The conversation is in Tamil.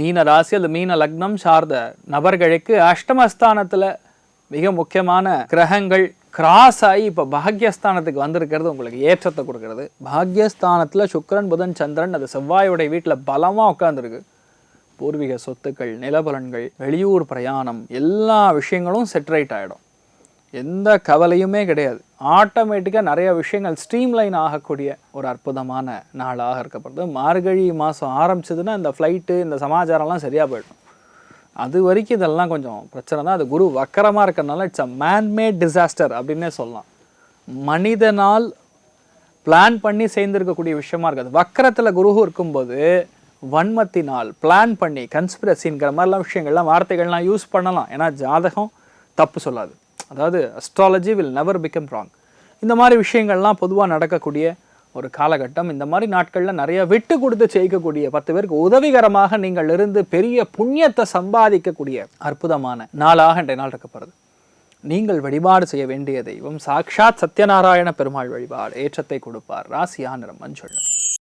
மீன ராசி அல்லது மீன லக்னம் சார்ந்த நபர்களுக்கு அஷ்டமஸ்தானத்தில் மிக முக்கியமான கிரகங்கள் கிராஸ் ஆகி இப்போ பாக்யஸ்தானத்துக்கு வந்திருக்கிறது உங்களுக்கு ஏற்றத்தை கொடுக்கறது. பாக்யஸ்தானத்தில் சுக்கிரன் புதன் சந்திரன் அது செவ்வாயோடைய வீட்டில் பலமாக உட்காந்துருக்கு. பூர்வீக சொத்துக்கள், நிலபலன்கள், வெளியூர் பிரயாணம் எல்லா விஷயங்களும் செட்ரைட் ஆகிடும். எந்த கவலையுமே கிடையாது. ஆட்டோமேட்டிக்காக நிறைய விஷயங்கள் ஸ்ட்ரீம்லைன் ஆகக்கூடிய ஒரு அற்புதமான நாளாக இருக்கப்படுது. மார்கழி மாதம் ஆரம்பிச்சதுன்னா இந்த ஃப்ளைட்டு இந்த சமாச்சாரம்லாம் சரியாக போயிடும். அது வரைக்கும் இதெல்லாம் கொஞ்சம் பிரச்சனை தான். அது குரு வக்கரமாக இருக்கிறதுனால இட்ஸ் அ மேன்மேட் டிசாஸ்டர் அப்படின்னே சொல்லலாம். மனிதனால் பிளான் பண்ணி சேர்ந்துருக்கக்கூடிய விஷயமா இருக்காது. வக்கரத்தில் குரு இருக்கும்போது வன்மத்தினால் பிளான் பண்ணி கன்ஸ்பிரசிங்கிற மாதிரிலாம் விஷயங்கள்லாம் வார்த்தைகள்லாம் யூஸ் பண்ணலாம். ஏன்னா ஜாதகம் தப்பு சொல்லாது. அதாவது astrology will never become wrong. இந்த மாதிரி விஷயங்கள்லாம் பொதுவாக நடக்கக்கூடிய ஒரு காலகட்டம். இந்த மாதிரி நாட்களில் நிறைய விட்டு கொடுத்து ஜெயிக்கக்கூடிய 10 பேருக்கு உதவிகரமாக நீங்கள் இருந்து பெரிய புண்ணியத்தை சம்பாதிக்கக்கூடிய அற்புதமான நாளாக இன்றைய நாள் இருக்கப்படுது. நீங்கள் வழிபாடு செய்ய வேண்டிய தெய்வம் சாக்ஷாத் சத்யநாராயண பெருமாள் வழிபாடு ஏற்றத்தை கொடுப்பார். ராசியா நிறம் மஞ்சள்.